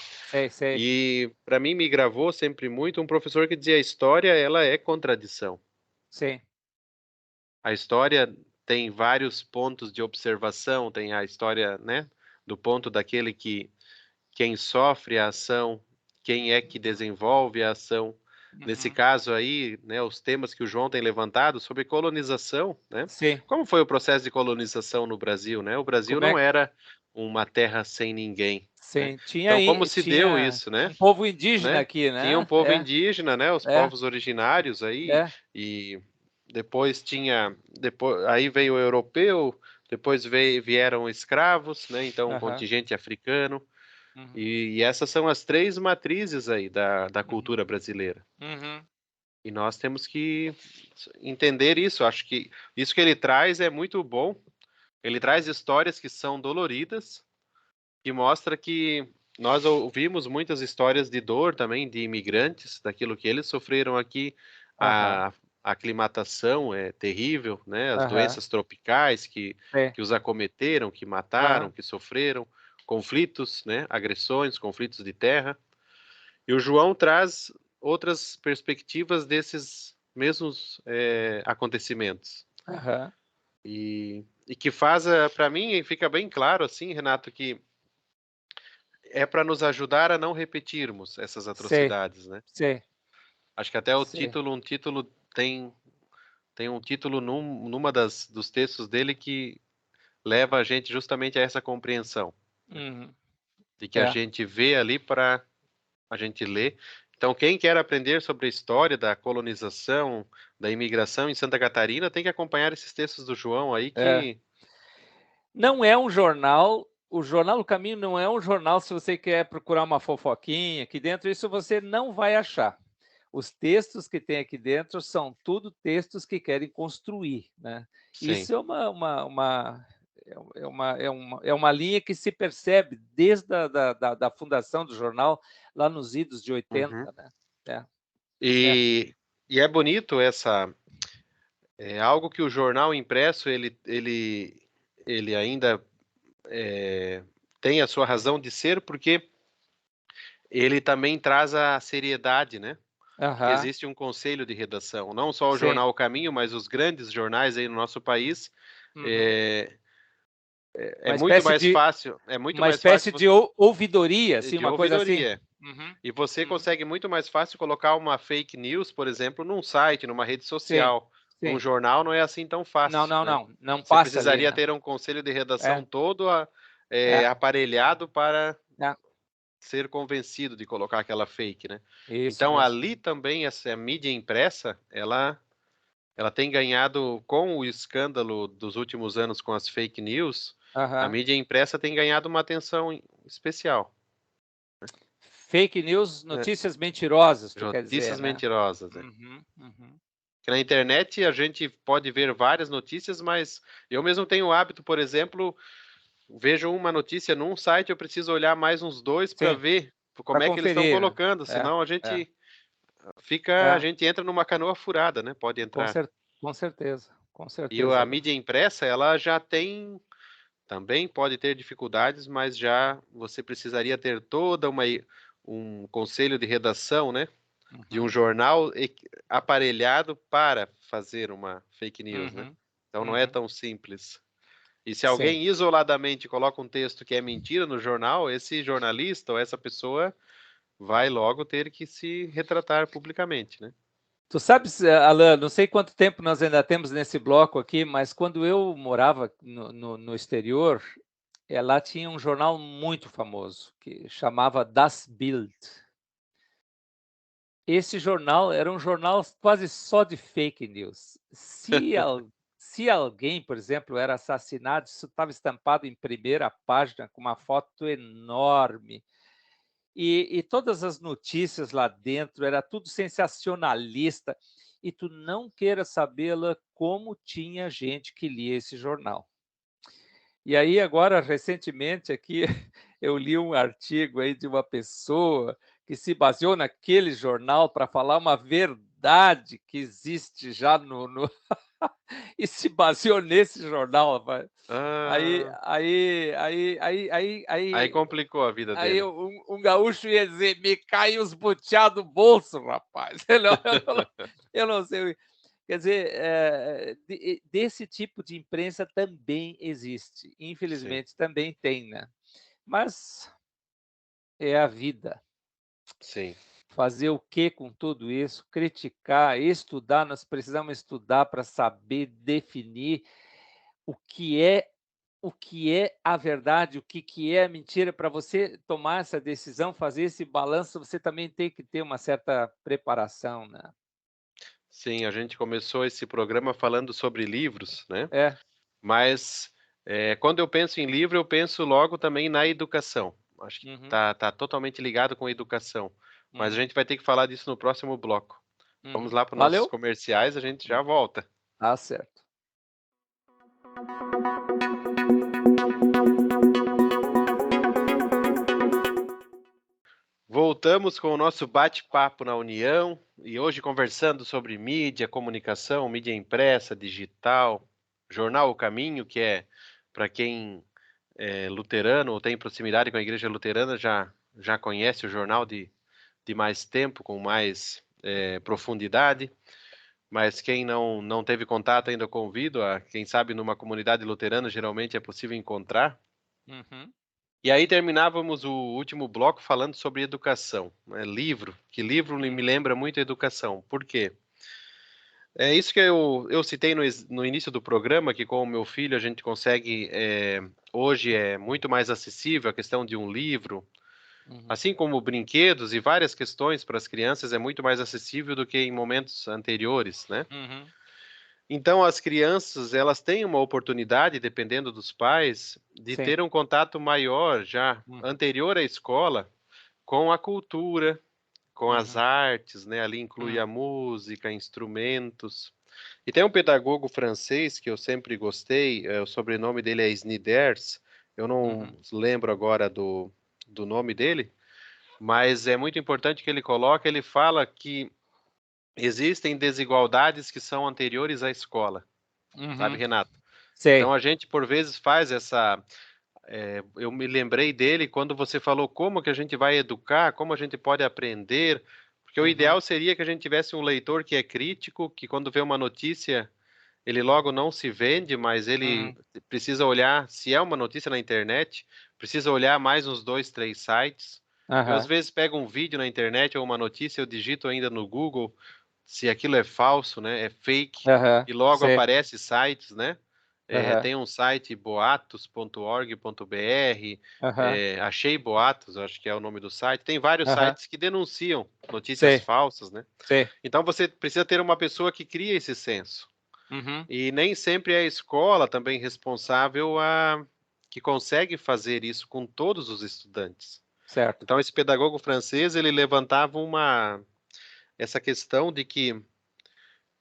Sei. E para mim me gravou sempre muito um professor que dizia: a história ela é contradição. Sim. A história tem vários pontos de observação, tem a história, né, do ponto daquele que quem sofre a ação, quem é que desenvolve a ação. Nesse Uhum. caso aí, né, os temas que o João tem levantado sobre colonização, né? Sim. Como foi o processo de colonização no Brasil, né? O Brasil Como é não que era uma terra sem ninguém, né? sim, tinha Então, como aí se deu tinha isso, né? um povo indígena Né? aqui, Tinha um né? povo indígena, né? Os É, povos originários aí, é. e depois aí veio o europeu, depois vieram escravos, né? Então, um Aham. contingente africano. Uhum, E essas são as três matrizes aí da uhum, cultura brasileira. uhum. E nós temos que entender isso. Acho que isso que ele traz é muito bom. Ele traz histórias que são doloridas, que mostra que nós ouvimos muitas histórias de dor também de imigrantes, daquilo que eles sofreram aqui. Aham, A aclimatação é terrível, né? As aham. doenças tropicais É. que os acometeram, que mataram, Aham. que sofreram, conflitos, né? Agressões, conflitos de terra. E o João traz outras perspectivas desses mesmos acontecimentos. Aham. E que faz, para mim, fica bem claro, assim, Renato, que é para nos ajudar a não repetirmos essas Sei, atrocidades, né? sei, Acho que até sei. um título tem um título numa dos textos dele que leva a gente justamente a essa compreensão, né? Uhum. De que a É. gente vê ali para a gente ler. Então, quem quer aprender sobre a história da colonização, da imigração em Santa Catarina, tem que acompanhar esses textos do João aí É. que. Não é um jornal, o Jornal do Caminho não é um jornal se você quer procurar uma fofoquinha aqui dentro, isso você não vai achar. Os textos que tem aqui dentro são tudo textos que querem construir, né. Sim. Isso é uma linha que se percebe desde da fundação do jornal, lá nos idos de Uhum. 80, né. É, é. E, e é bonito essa. É algo que o jornal impresso ele ainda tem a sua razão de ser, porque ele também traz a seriedade, né? Que Aham, existe um conselho de redação, não só o sim. jornal O Caminho, mas os grandes jornais aí no nosso país. Uhum. É, é muito Uma mais fácil espécie de ouvidoria, assim, de uma coisa assim? ouvidoria. Uhum, E você uhum. consegue muito mais fácil colocar uma fake news, por exemplo, num site, numa rede Sim, social. Num sim. jornal não é assim tão Não, fácil, não, né? não, não Você passa ali, precisaria né. ter um conselho de redação É, todo é, aparelhado para é. ser convencido de colocar aquela fake, né? Isso Então mesmo. ali também essa mídia impressa, ela tem ganhado com o escândalo dos últimos anos com as fake news, a Aham. mídia impressa tem ganhado uma atenção especial. Fake news, Né? notícias mentirosas, tu quer dizer, Notícias né. mentirosas, né? Uhum, uhum. Que na internet a gente pode ver várias notícias, mas eu mesmo tenho o hábito, por exemplo, vejo uma notícia num site, eu preciso olhar mais uns dois para Sim, ver para como é que eles estão conferir, né. colocando, É, senão é, a é. gente entra numa canoa furada, né? Pode Com entrar. cer com certeza, com E certeza, a Alan. mídia impressa, ela já tem, também pode ter dificuldades, mas já você precisaria ter um conselho de redação, né? De um Uhum, jornal aparelhado para fazer uma fake news, né? uhum, Então não é uhum. tão simples. E se Sim. alguém isoladamente coloca um texto que é mentira no jornal, esse jornalista ou essa pessoa vai logo ter que se retratar publicamente, né? Tu sabes, Alan, não sei quanto tempo nós ainda temos nesse bloco aqui, mas quando eu morava no exterior, lá tinha um jornal muito famoso, que chamava Das Bild. Esse jornal era um jornal quase só de fake news. Se alguém, por exemplo, era assassinado, isso estava estampado em primeira página com uma foto enorme. e todas as notícias lá dentro era tudo sensacionalista, e tu não queira sabê-la como tinha gente que lia esse jornal. E aí agora recentemente aqui eu li um artigo aí de uma pessoa que se baseou naquele jornal para falar uma verdade que existe já no e se baseou nesse jornal, rapaz. Aí Ah, aí aí aí aí aí aí complicou a vida aí dele. um gaúcho ia dizer: "Me cai os butiá do bolso, rapaz". Eu não sei. Quer dizer, desse tipo de imprensa também existe, Sim, infelizmente também tem, né. Mas é a vida. sim, Fazer o que com tudo isso? Criticar, estudar, nós precisamos estudar para saber definir o que é o que é a verdade, o que é a mentira. Para você tomar essa decisão, fazer esse balanço, você também tem que ter uma certa preparação, né. sim. A gente começou esse programa falando sobre livros, né? É. Mas, quando eu penso em livro, eu penso logo também na educação. Acho que Uhum, tá totalmente ligado com a educação, mas a uhum, gente vai ter que falar disso no próximo bloco. Vamos uhum. lá para os nossos Valeu. comerciais, a gente já volta. Tá certo. Voltamos com o nosso bate-papo na União e hoje conversando sobre mídia, comunicação, mídia impressa, digital, jornal O Caminho, que é para quem é luterano ou tem proximidade com a igreja luterana, já conhece o jornal de mais tempo, com mais profundidade, mas quem não teve contato ainda, convido a, quem sabe numa comunidade luterana, geralmente é possível encontrar. Uhum, E aí terminávamos o último bloco falando sobre educação, né? Livro, que livro me uhum, lembra muito a educação. Por quê? É isso que eu citei no início do programa, que com o meu filho a gente consegue, hoje é muito mais acessível a questão de um livro, uhum, assim como brinquedos e várias questões para as crianças é muito mais acessível do que em momentos anteriores, né? uhum. Então as crianças, elas têm uma oportunidade, dependendo dos pais, de Sim. ter um contato maior já Hum, anterior à escola com a cultura, com as uhum, artes, né? Ali inclui hum, a música, instrumentos. E tem um pedagogo francês que eu sempre gostei, o sobrenome dele é Snyders, eu não uhum, lembro agora do nome dele, mas é muito importante que ele coloca, ele fala que existem desigualdades que são anteriores à escola, sabe, uhum. Renato? Então Sei. a gente por vezes faz essa, eu me lembrei dele quando você falou como que a gente vai educar, como a gente pode aprender, porque o Uhum, ideal seria que a gente tivesse um leitor que é crítico, que quando vê uma notícia, ele logo não se vende, mas ele uhum. precisa olhar, se é uma notícia na internet, precisa olhar mais uns 2, 3 sites. Eu às Aham, vezes pego um vídeo na internet ou uma notícia, eu digito ainda no Google se aquilo é falso, né, é fake, aham. e logo Sei. aparece sites, né? Aham, Tem um site boatos.org.br, aham, Achei Boatos, acho que é o nome do site. Tem vários aham. sites que denunciam notícias Sei, falsas, né? sei. Então você precisa ter uma pessoa que cria esse senso. Uhum. E nem sempre é a escola também responsável que consegue fazer isso com todos os estudantes. Certo. Então esse pedagogo francês, ele levantava essa questão de que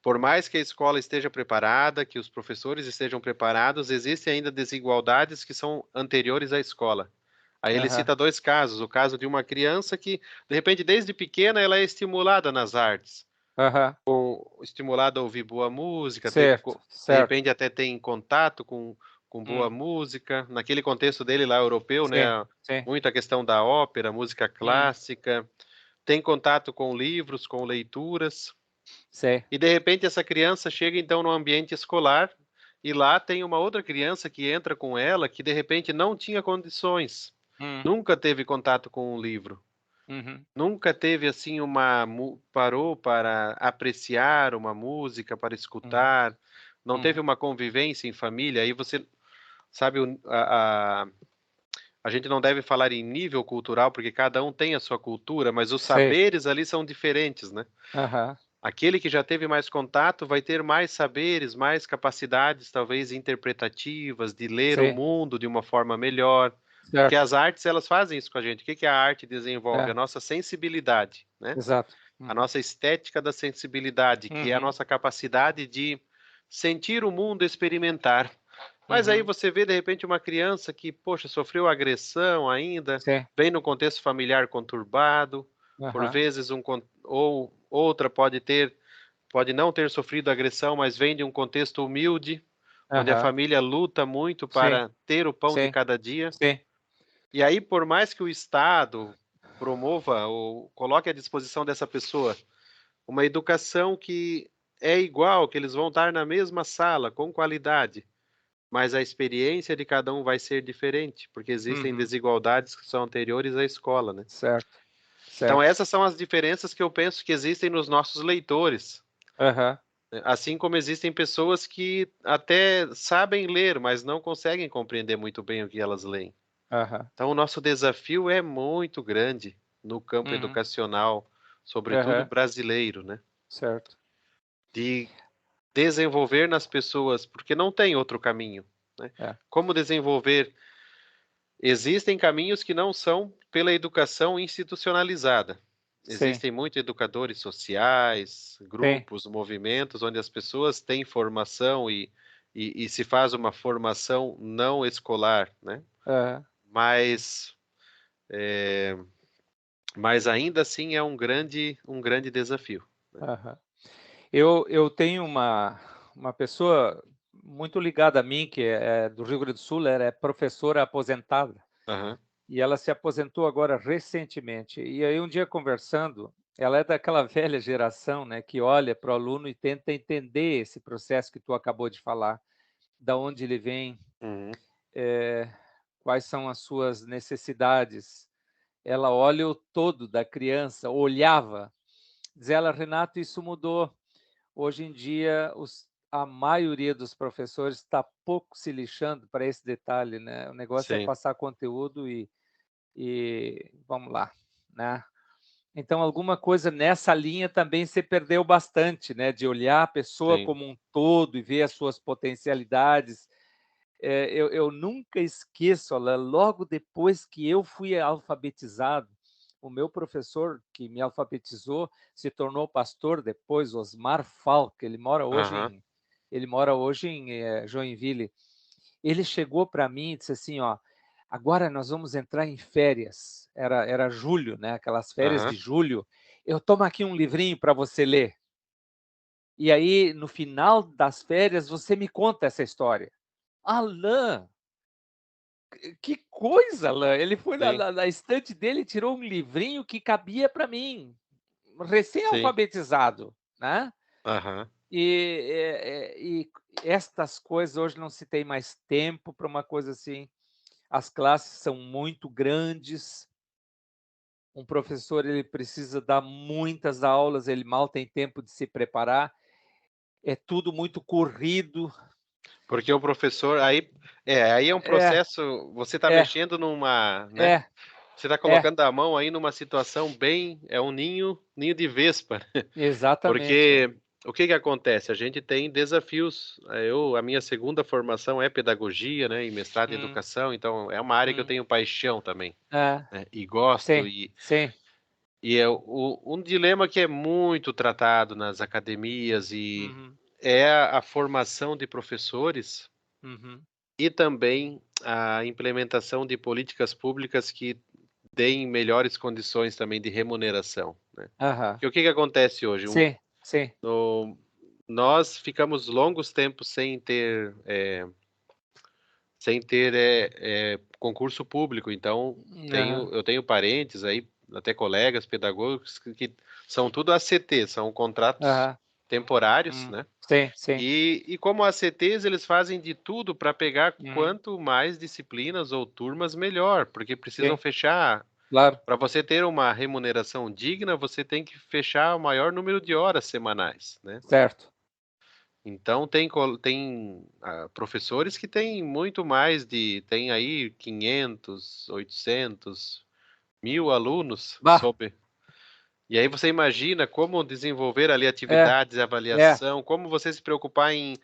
por mais que a escola esteja preparada, que os professores estejam preparados, existem ainda desigualdades que são anteriores à escola. Aí ele Aham. cita dois casos, o caso de uma criança que, de repente, desde pequena ela é estimulada nas artes, Aham. estimulada a ouvir boa música, Certo, de certo. repente até tem contato com boa Hum. música, naquele contexto dele lá europeu, né, Sim, sim. muita questão da ópera, música Hum. clássica, tem contato com livros, com leituras, Sei. e de repente essa criança chega então no ambiente escolar e lá tem uma outra criança que entra com ela que de repente não tinha condições, Hum. nunca teve contato com um livro, Uhum, nunca teve assim parou para apreciar uma música, para uhum, escutar, não teve uhum. uma convivência em família. Aí você sabe a gente não deve falar em nível cultural porque cada um tem a sua cultura, mas os Sei. saberes ali são diferentes, né? Aham. Aquele que já teve mais contato vai ter mais saberes, mais capacidades, talvez interpretativas, de ler o Sei. mundo de uma forma melhor. Porque certo. as artes, elas fazem isso com a gente. O que que a arte desenvolve? É, A nossa sensibilidade, né? exato. A Uhum, nossa estética da sensibilidade, que é a uhum, nossa capacidade de sentir o mundo, experimentar. Mas aí uhum, você vê, de repente, uma criança que, poxa, sofreu agressão ainda, sim, vem no contexto familiar conturbado, por aham, vezes ou outra pode não ter sofrido agressão, mas vem de um contexto humilde, onde a aham, família luta muito sim, para ter o pão de sim, cada dia. sim, E aí, por mais que o Estado promova ou coloque à disposição dessa pessoa uma educação que é igual, que eles vão estar na mesma sala, com qualidade, mas a experiência de cada um vai ser diferente, porque existem uhum, desigualdades que são anteriores à escola, né. certo, Então certo, essas são as diferenças que eu penso que existem nos nossos leitores, aham, né, assim como existem pessoas que até sabem ler, mas não conseguem compreender muito bem o que elas leem. aham, Então o nosso desafio é muito grande no campo uhum, educacional, sobretudo aham, brasileiro, né, certo, de desenvolver nas pessoas, porque não tem outro caminho, né. é, Como desenvolver. Existem caminhos que não são pela educação institucionalizada. sim, Existem muitos educadores sociais, sim, grupos, movimentos, onde as pessoas têm formação e se faz uma formação não escolar, né? aham, Mas, mas ainda assim é um grande desafio. Né? aham. Eu tenho uma pessoa muito ligada a mim, que é do Rio Grande do Sul, ela é professora aposentada, Aham, e ela se aposentou agora recentemente. E aí um dia conversando, ela é daquela velha geração, né, que olha para o aluno e tenta entender esse processo que tu acabou de falar, da onde ele vem, uhum, eh, quais são as suas necessidades. Ela olha o todo da criança, olhava. Diz ela: "Renato, isso mudou. Hoje em dia, a maioria dos professores está pouco se lixando para esse detalhe, né, o negócio é sim, passar conteúdo e vamos lá, né". Então alguma coisa nessa linha também se perdeu bastante, né, de olhar a pessoa sim. como um todo e ver as suas potencialidades. Eu nunca esqueço, Alain, logo depois que eu fui alfabetizado, o meu professor que me alfabetizou se tornou pastor depois, Osmar Falck, Aham, ele mora hoje em, Joinville. Ele chegou para mim e disse assim: "Ó, agora nós vamos entrar em férias", era julho, né, aquelas férias aham. de julho. "Eu toma aqui um livrinho para você ler, e aí no final das férias você me conta essa história". Alain, que coisa, Alain! Ele foi na Sim, na na estante dele e tirou um livrinho que cabia para mim, sim. recém-alfabetizado, né. Aham. E estas coisas hoje não se tem mais tempo para uma coisa assim. As classes são muito grandes, um professor ele precisa dar muitas aulas, ele mal tem tempo de se preparar, é tudo muito corrido. Porque o professor aí é um É, processo, você está é, mexendo numa, né, é, você está é, colocando a mão aí numa situação bem, é um ninho de vespa, exatamente, é. porque o que que acontece? A gente tem desafios, a minha segunda formação é pedagogia, né, e mestrado em Hum, educação, então é uma área que eu hum, tenho paixão também, é, né, e gosto sim, sim, e é um dilema que é muito tratado nas academias uhum, é a formação de professores uhum, e também a implementação de políticas públicas que deem melhores condições também de remuneração, né. aham, Porque o que que acontece hoje? sim, sim, No nós ficamos longos tempos sem ter, concurso público, então aham, eu tenho parentes aí, até colegas pedagogos que são tudo ACT, são contratos aham, temporários, né. sim, sim, E como ACTs, eles fazem de tudo para pegar uhum, quanto mais disciplinas ou turmas, melhor, porque precisam sim, fechar. claro, Para você ter uma remuneração digna, você tem que fechar o maior número de horas semanais, né. certo, Então tem, professores que têm muito mais tem aí 500, 800, 1000 alunos bah, e aí você imagina como desenvolver ali é, atividades, é, avaliação, como você se preocupar em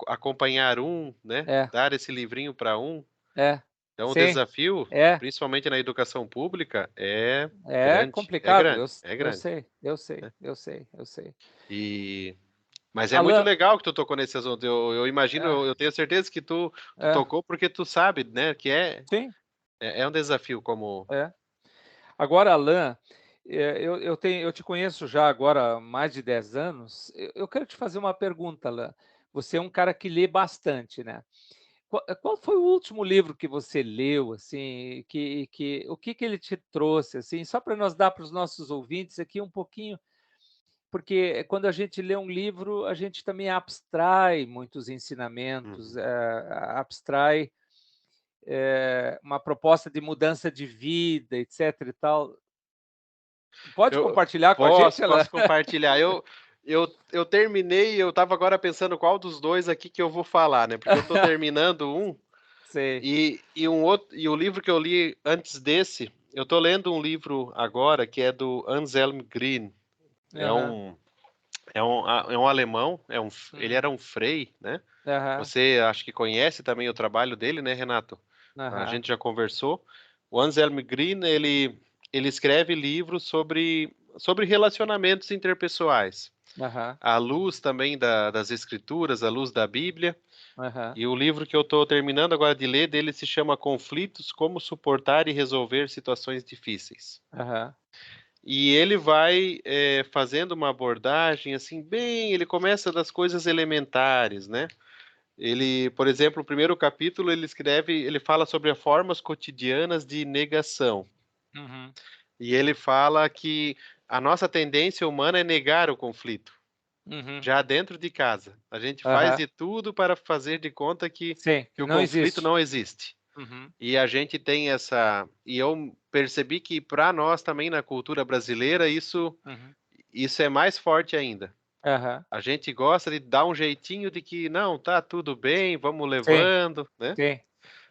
acompanhar um, né, é, dar esse livrinho para um. é, Então o sim, desafio, é, principalmente na educação pública, é é grande, é complicado, grande, é eu grande, sei, eu sei, né. eu sei, eu sei. E mas é muito Alan, legal que tu tocou nesse assunto. Eu imagino, é, eu tenho certeza que tu é, tocou porque tu sabe, né, que sim, é um desafio como é. Agora, Alan, eu te conheço já agora há mais de 10 anos, eu quero te fazer uma pergunta, Alan. Você é um cara que lê bastante, né. Qual foi o último livro que você leu, assim, que o que que ele te trouxe, assim, só para nós dar para os nossos ouvintes aqui um pouquinho, porque quando a gente lê um livro, a gente também abstrai muitos ensinamentos, uhum. abstrai, uma proposta de mudança de vida, etc e tal. Tu pode Eu compartilhar com a gente, Alan? posso compartilhar. Eu terminei, eu estava agora pensando qual dos 2 aqui que eu vou falar, né, porque eu estou terminando um, Sei. e o livro que eu li antes desse, eu estou lendo um livro agora que é do Anselm Green. É Aham. um é um alemão, ele Hum. era um frei, né. Aham, Você acho que conhece também o trabalho dele, né, Renato? A aham, gente já conversou. O Anselm Green, ele escreve livros sobre relacionamentos interpessoais, aham, à luz também das escrituras, à luz da Bíblia. aham, E o livro que eu estou terminando agora de ler dele se chama Conflitos: Como Suportar e Resolver Situações Difíceis. aham, E ele vai, fazendo uma abordagem, assim, bem ele começa das coisas elementares, né. Ele, por exemplo, o primeiro capítulo ele fala sobre as formas cotidianas de negação. uhum, E ele fala que a nossa tendência humana é negar o conflito, uhum, já dentro de casa. A gente faz aham. de tudo para fazer de conta Sim, que que o não conflito existe. não existe. Uhum, E a gente tem essa e eu percebi que para nós também na cultura brasileira uhum, isso é mais forte ainda. aham. A gente gosta de dar um jeitinho de que: "Não, tá tudo bem, vamos Sim, levando", né. sim,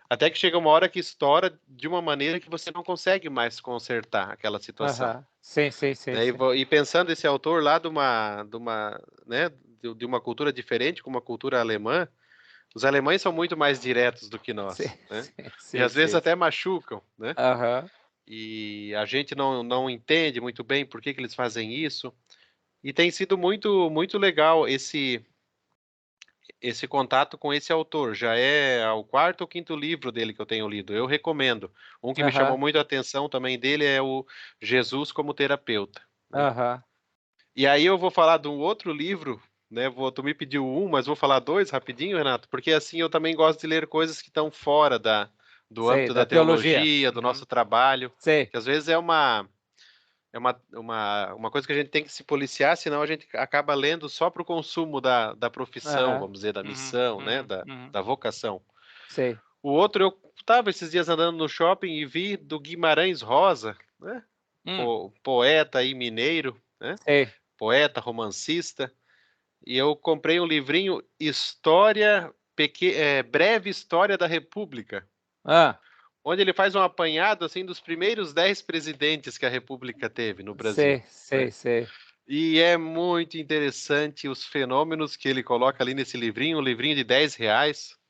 Até que chega uma hora que estoura de uma maneira que você não consegue mais consertar aquela situação, aham. Sim, sim, sim, né. sim. E pensando esse autor lá né, de uma cultura diferente, como a cultura alemã, os alemães são muito mais diretos do que Sim, nós, né, sim, e sim, às vezes sim. até machucam, né. Aham, E a gente não entende muito bem por que que eles fazem isso, e tem sido muito legal esse contato com esse autor. Já é o quarto ou quinto livro dele que eu tenho lido, eu recomendo. Um que me chamou aham, muito a atenção também dele é o Jesus como Terapeuta, né. aham. E aí eu vou falar de um outro livro, né, tu me pediu um, mas vou falar 2 rapidinho, Renato, porque assim eu também gosto de ler coisas que estão fora do Sei, âmbito da da teologia. teologia, do Uhum. nosso trabalho, Sei. que às vezes é uma coisa que a gente tem que se policiar, senão a gente acaba lendo só para o consumo da profissão, Aham. vamos dizer, da Uhum, missão, né, uhum, uhum. da vocação. Sei. O outro eu estava esses dias andando no shopping e vi do Guimarães Rosa, né, Hum, poeta aí mineiro, né, sei. poeta, romancista, e eu comprei um livrinho Breve História da República, Hã. onde ele faz um apanhado, assim, dos primeiros 10 presidentes que a república teve no Brasil, Sei, né. sei, sei. E é muito interessante os fenômenos que ele coloca ali nesse livrinho, um livrinho de R$ 10,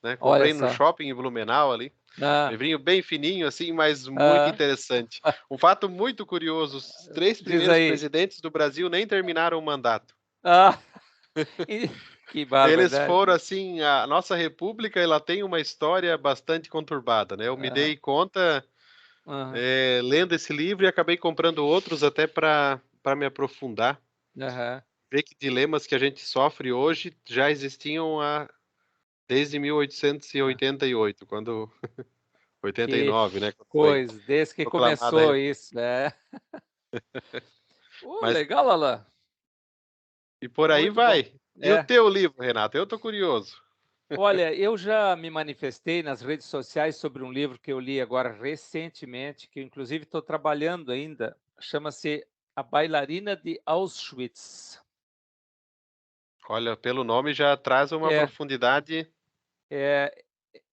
né, Olha comprei no só. shopping em Blumenau ali, Hã, livrinho bem fininho, assim, mas muito hã. interessante. Um fato muito curioso, os 3 Diz primeiros aí. presidentes do Brasil nem terminaram o mandato. Ah, e que Eles barbaridade. foram assim a nossa república, ela tem uma história bastante conturbada, né, eu me Aham, dei conta, aham, lendo esse livro e acabei comprando outros até para me aprofundar. aham. Ver que dilemas que a gente sofre hoje já existiam desde Hã. 1888, quando Que 89, né, quando foi coisa, desde que proclamada a começou república. isso, né. Mas Legal, Alan. e por aí Muito bom. vai. E o É. teu livro, Renato? Eu tô curioso. Olha, eu já me manifestei nas redes sociais sobre um livro que eu li agora recentemente, que eu inclusive estou trabalhando ainda, chama-se A Bailarina de Auschwitz. Olha, pelo nome já traz uma É, profundidade. é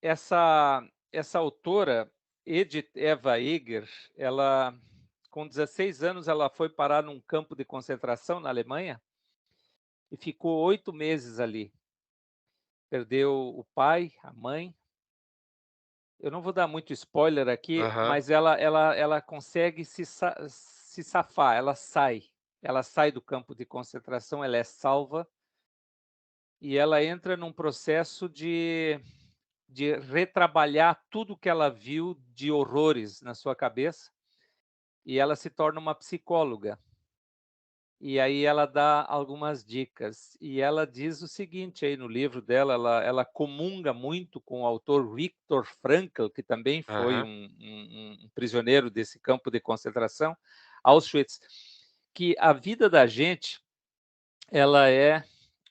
essa autora, Edith Eva Eger, ela com 16 anos ela foi parar num campo de concentração na Alemanha e ficou 8 meses ali. Perdeu o pai, a mãe, eu não vou dar muito spoiler aqui, Aham. mas ela consegue se safar, ela sai do campo de concentração, ela é salva e ela entra num processo de retrabalhar tudo que ela viu de horrores na sua cabeça, e ela se torna uma psicóloga. E aí ela dá algumas dicas, e ela diz o seguinte aí no livro dela, ela comunga muito com o autor Viktor Frankl, que também foi Aham. um prisioneiro desse campo de concentração, Auschwitz, que a vida da gente, ela é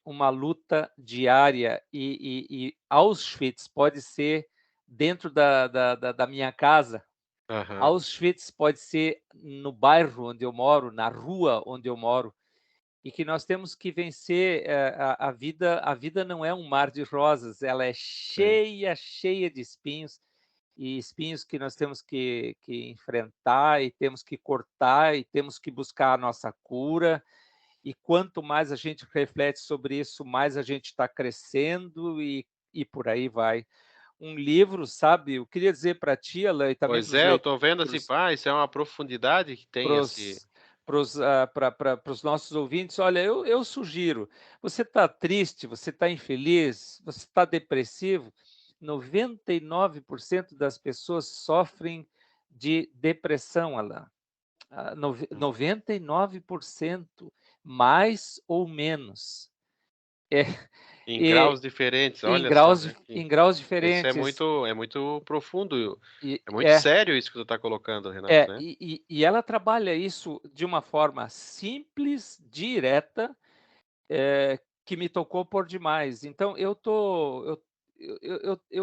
uma luta diária, e Auschwitz pode ser dentro da minha casa, Aham. Auschwitz pode ser no bairro onde eu moro, na rua onde eu moro, e que nós temos que vencer a vida não é um mar de rosas, ela é Sim. cheia, cheia de espinhos, e espinhos que nós temos que enfrentar, e temos que cortar, e temos que buscar a nossa cura, e quanto mais a gente reflete sobre isso, mais a gente está crescendo, e por aí vai. Um livro, sabe, eu queria dizer para ti, Alain, e também para Pois os é, eu tô vendo assim, leitores, pá, isso é uma profundidade que tem esse. para os nossos ouvintes, olha, eu sugiro, você está triste, você está infeliz, você está depressivo, 99% das pessoas sofrem de depressão, Alain. Uhum. 99%, mais ou menos. É, Em e graus diferentes, olha só, né, que em graus isso diferentes, é muito profundo, e é muito é. sério isso que tu está colocando, Renato, É, né. e ela trabalha isso de uma forma simples, direta, que me tocou por demais. Então eu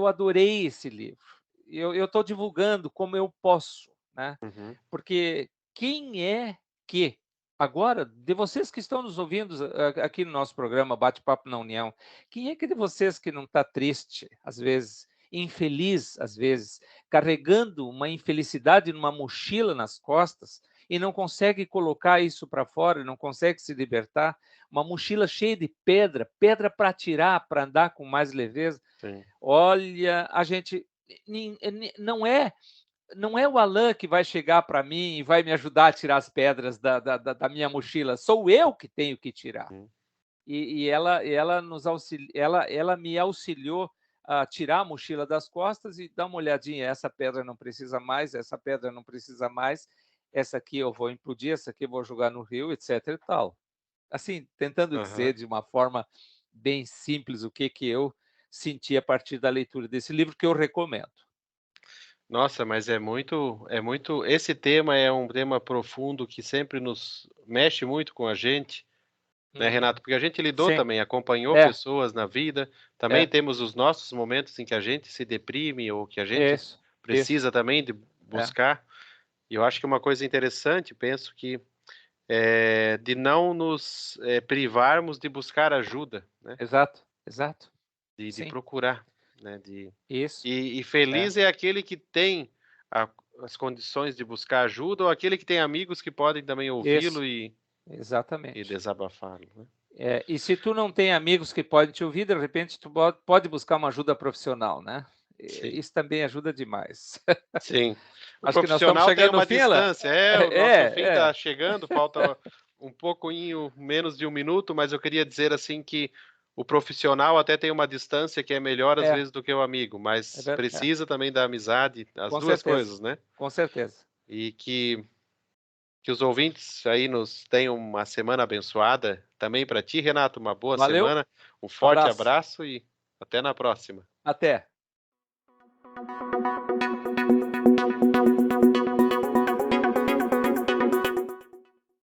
adorei esse livro. Eu estou divulgando como eu posso, né, Uhum. porque quem é que agora, de vocês que estão nos ouvindo aqui no nosso programa Bate-Papo na União, quem é que de vocês que não está triste, às vezes, infeliz, às vezes, carregando uma infelicidade numa mochila nas costas e não consegue colocar isso para fora, não consegue se libertar, uma mochila cheia de pedra, pedra para tirar, para andar com mais leveza. Sim. Olha, a gente não é o Alain que vai chegar para mim e vai me ajudar a tirar as pedras da minha mochila, sou eu que tenho que tirar. Uhum. Ela me auxiliou a tirar a mochila das costas e dar uma olhadinha, essa pedra não precisa mais, essa pedra não precisa mais, essa aqui eu vou implodir, essa aqui eu vou jogar no rio, etc e tal. Assim, tentando Aham. dizer de uma forma bem simples o que eu senti a partir da leitura desse livro, que eu recomendo. Nossa, mas é muito esse tema é um tema profundo que sempre nos mexe muito com a gente, né, Uhum. Renato, porque a gente lidou Sim, também, acompanhou é, pessoas na vida, também é, temos os nossos momentos em que a gente se deprime ou que a gente isso, precisa também de é, buscar, e eu acho que uma coisa interessante, penso que, de não nos, privarmos de buscar ajuda, né, exato, exato, de sim, procurar, né, de isso, e é, feliz é aquele que tem a as condições de buscar ajuda ou aquele que tem amigos que podem também isso, ouvi-lo e exatamente. desabafá-lo, né. E se tu não tem amigos que podem te ouvir, de repente tu pode buscar uma ajuda profissional, né. Sim. Isso também ajuda demais. Sim. O Acho que nós estamos profissional tem chegando no uma fim, Alain. distância. É, o nosso fim É, está é, chegando, falta um pouquinho menos de um minuto, mas eu queria dizer, assim, que o profissional até tem uma distância que é melhor, às é, vezes, do que o amigo, mas é, precisa também da amizade, as com 2 certeza, coisas, né. com certeza. E que os ouvintes aí nos tenham uma semana abençoada. Também para ti, Renato, uma boa Valeu, semana, um forte abraço, abraço e até na próxima. até.